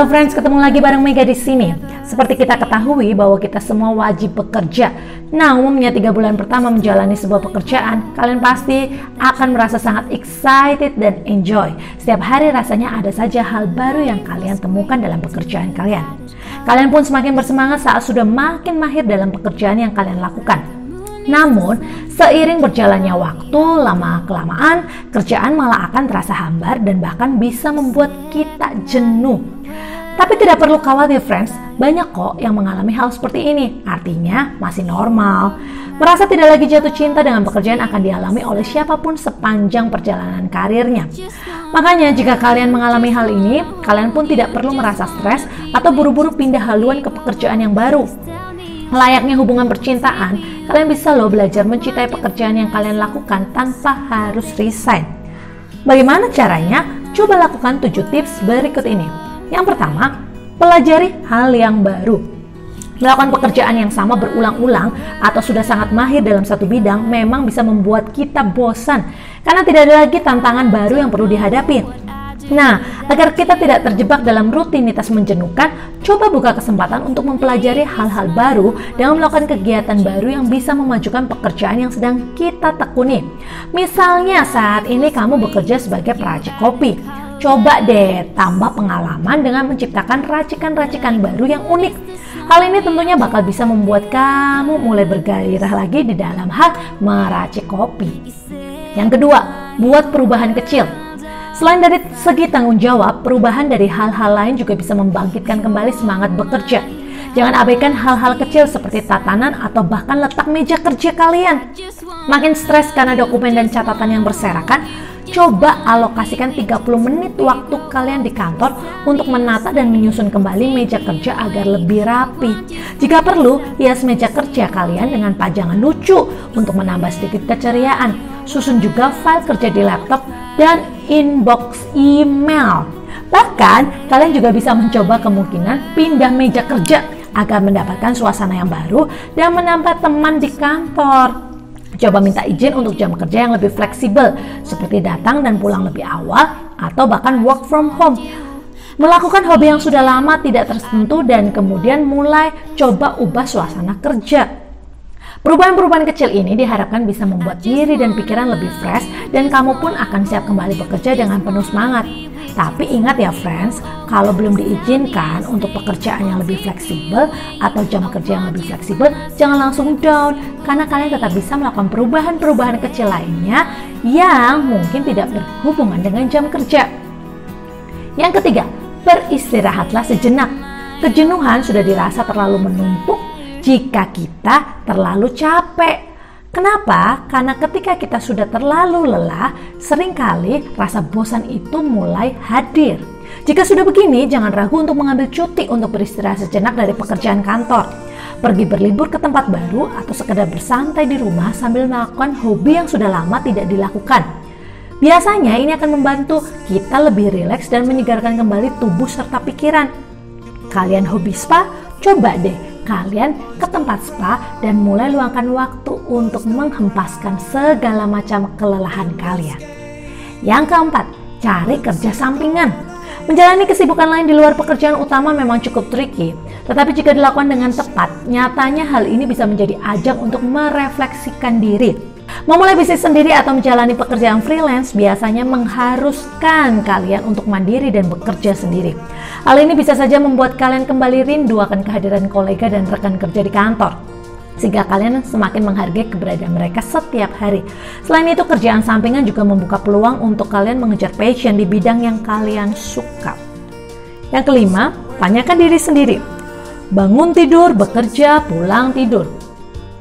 Halo friends, ketemu lagi bareng Mega di sini. Seperti kita ketahui bahwa kita semua wajib bekerja. Nah, umumnya 3 bulan pertama menjalani sebuah pekerjaan, kalian pasti akan merasa sangat excited dan enjoy. Setiap hari rasanya ada saja hal baru yang kalian temukan dalam pekerjaan kalian. Kalian pun semakin bersemangat saat sudah makin mahir dalam pekerjaan yang kalian lakukan. Namun, seiring berjalannya waktu, lama-kelamaan, kerjaan malah akan terasa hambar dan bahkan bisa membuat kita jenuh. Tapi tidak perlu khawatir friends, banyak kok yang mengalami hal seperti ini, artinya masih normal. Merasa tidak lagi jatuh cinta dengan pekerjaan akan dialami oleh siapapun sepanjang perjalanan karirnya. Makanya jika kalian mengalami hal ini, kalian pun tidak perlu merasa stres atau buru-buru pindah haluan ke pekerjaan yang baru. Layaknya hubungan percintaan, kalian bisa loh belajar mencintai pekerjaan yang kalian lakukan tanpa harus resign. Bagaimana caranya? Coba lakukan 7 tips berikut ini. Yang pertama, pelajari hal yang baru. Melakukan pekerjaan yang sama berulang-ulang atau sudah sangat mahir dalam satu bidang memang bisa membuat kita bosan karena tidak ada lagi tantangan baru yang perlu dihadapi. Nah, agar kita tidak terjebak dalam rutinitas menjenuhkan, coba buka kesempatan untuk mempelajari hal-hal baru dengan melakukan kegiatan baru yang bisa memajukan pekerjaan yang sedang kita tekuni. Misalnya saat ini kamu bekerja sebagai peracik kopi. Coba deh tambah pengalaman dengan menciptakan racikan-racikan baru yang unik. Hal ini tentunya bakal bisa membuat kamu mulai bergairah lagi di dalam hal meracik kopi. Yang kedua, buat perubahan kecil. Selain dari segi tanggung jawab, perubahan dari hal-hal lain juga bisa membangkitkan kembali semangat bekerja. Jangan abaikan hal-hal kecil seperti tatanan atau bahkan letak meja kerja kalian. Makin stres karena dokumen dan catatan yang berserakan, coba alokasikan 30 menit waktu kalian di kantor untuk menata dan menyusun kembali meja kerja agar lebih rapi. Jika perlu, hias meja kerja kalian dengan pajangan lucu untuk menambah sedikit keceriaan. Susun juga file kerja di laptop dan inbox email. Bahkan, kalian juga bisa mencoba kemungkinan pindah meja kerja agar mendapatkan suasana yang baru dan menambah teman di kantor. Coba minta izin untuk jam kerja yang lebih fleksibel, seperti datang dan pulang lebih awal atau bahkan work from home. Melakukan hobi yang sudah lama tidak tersentuh dan kemudian mulai coba ubah suasana kerja. Perubahan-perubahan kecil ini diharapkan bisa membuat diri dan pikiran lebih fresh dan kamu pun akan siap kembali bekerja dengan penuh semangat. Tapi ingat ya friends, kalau belum diizinkan untuk pekerjaan yang lebih fleksibel atau jam kerja yang lebih fleksibel, jangan langsung down karena kalian tetap bisa melakukan perubahan-perubahan kecil lainnya yang mungkin tidak berhubungan dengan jam kerja. Yang ketiga, beristirahatlah sejenak. Kejenuhan sudah dirasa terlalu menumpuk jika kita terlalu capek. Kenapa? Karena ketika kita sudah terlalu lelah, seringkali rasa bosan itu mulai hadir. Jika sudah begini, jangan ragu untuk mengambil cuti untuk beristirahat sejenak dari pekerjaan kantor. Pergi berlibur ke tempat baru atau sekedar bersantai di rumah sambil melakukan hobi yang sudah lama tidak dilakukan. Biasanya ini akan membantu kita lebih rileks dan menyegarkan kembali tubuh serta pikiran. Kalian hobi spa? Coba deh kalian ke tempat spa dan mulai luangkan waktu untuk menghempaskan segala macam kelelahan kalian. Yang keempat, cari kerja sampingan. Menjalani kesibukan lain di luar pekerjaan utama memang cukup tricky, tetapi jika dilakukan dengan tepat, nyatanya hal ini bisa menjadi ajang untuk merefleksikan diri. Memulai bisnis sendiri atau menjalani pekerjaan freelance biasanya mengharuskan kalian untuk mandiri dan bekerja sendiri. Hal ini bisa saja membuat kalian kembali rindu akan kehadiran kolega dan rekan kerja di kantor, sehingga kalian semakin menghargai keberadaan mereka setiap hari. Selain itu, kerjaan sampingan juga membuka peluang untuk kalian mengejar passion di bidang yang kalian suka. Yang kelima, tanyakan diri sendiri. Bangun tidur, bekerja, pulang tidur.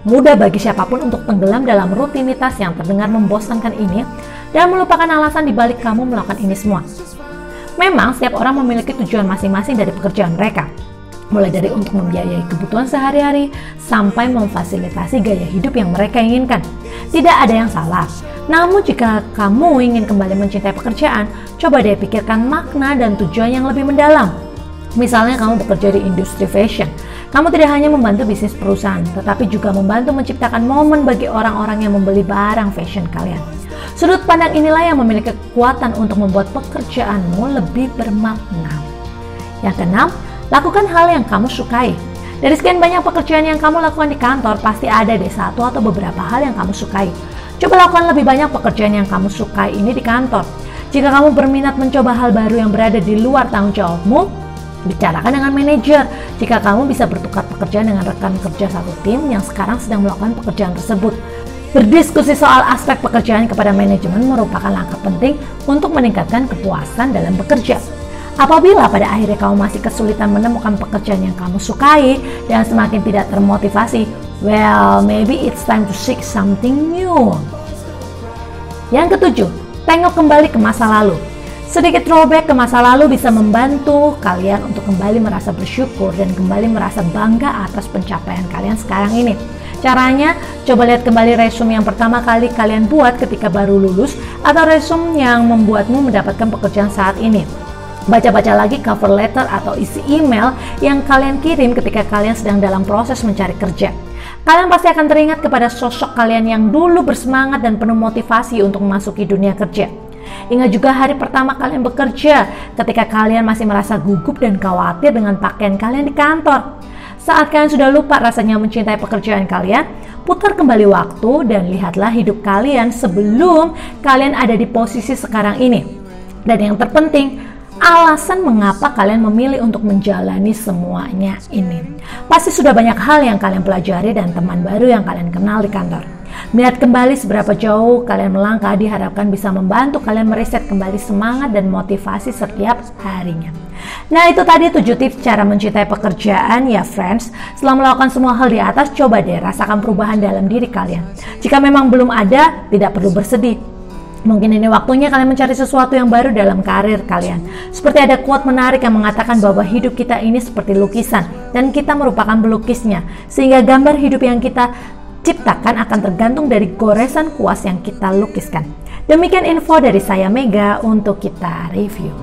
Mudah bagi siapapun untuk tenggelam dalam rutinitas yang terdengar membosankan ini dan melupakan alasan dibalik kamu melakukan ini semua. Memang setiap orang memiliki tujuan masing-masing dari pekerjaan mereka, mulai dari untuk membiayai kebutuhan sehari-hari sampai memfasilitasi gaya hidup yang mereka inginkan. Tidak ada yang salah. Namun jika kamu ingin kembali mencintai pekerjaan, coba deh pikirkan makna dan tujuan yang lebih mendalam. Misalnya kamu bekerja di industri fashion. Kamu tidak hanya membantu bisnis perusahaan, tetapi juga membantu menciptakan momen bagi orang-orang yang membeli barang fashion kalian. Sudut pandang inilah yang memiliki kekuatan untuk membuat pekerjaanmu lebih bermakna. Yang keenam, lakukan hal yang kamu sukai. Dari sekian banyak pekerjaan yang kamu lakukan di kantor, pasti ada deh satu atau beberapa hal yang kamu sukai. Coba lakukan lebih banyak pekerjaan yang kamu sukai ini di kantor. Jika kamu berminat mencoba hal baru yang berada di luar tanggung jawabmu, bicarakan dengan manajer. Jika kamu bisa bertukar pekerjaan dengan rekan kerja satu tim yang sekarang sedang melakukan pekerjaan tersebut. Berdiskusi soal aspek pekerjaan kepada manajemen merupakan langkah penting untuk meningkatkan kepuasan dalam bekerja. Apabila pada akhirnya kamu masih kesulitan menemukan pekerjaan yang kamu sukai dan semakin tidak termotivasi, well, maybe it's time to seek something new. Yang ketujuh, tengok kembali ke masa lalu. Sedikit throwback ke masa lalu bisa membantu kalian untuk kembali merasa bersyukur dan kembali merasa bangga atas pencapaian kalian sekarang ini. Caranya, coba lihat kembali resume yang pertama kali kalian buat ketika baru lulus atau resume yang membuatmu mendapatkan pekerjaan saat ini. Baca-baca lagi cover letter atau isi email yang kalian kirim ketika kalian sedang dalam proses mencari kerja. Kalian pasti akan teringat kepada sosok kalian yang dulu bersemangat dan penuh motivasi untuk memasuki dunia kerja. Ingat juga hari pertama kalian bekerja, ketika kalian masih merasa gugup dan khawatir dengan pakaian kalian di kantor. Saat kalian sudah lupa rasanya mencintai pekerjaan kalian, putar kembali waktu dan lihatlah hidup kalian sebelum kalian ada di posisi sekarang ini. Dan yang terpenting, alasan mengapa kalian memilih untuk menjalani semuanya ini. Pasti sudah banyak hal yang kalian pelajari dan teman baru yang kalian kenal di kantor. Melihat kembali seberapa jauh kalian melangkah diharapkan bisa membantu kalian mereset kembali semangat dan motivasi setiap harinya. Nah, itu tadi 7 tips cara mencintai pekerjaan ya friends. Setelah melakukan semua hal di atas, coba deh rasakan perubahan dalam diri kalian. Jika memang belum ada, tidak perlu bersedih. Mungkin ini waktunya kalian mencari sesuatu yang baru dalam karir kalian. Seperti ada quote menarik yang mengatakan bahwa hidup kita ini seperti lukisan dan kita merupakan pelukisnya. Sehingga gambar hidup yang kita ciptakan akan tergantung dari goresan kuas yang kita lukiskan. Demikian info dari saya Mega untuk kita review.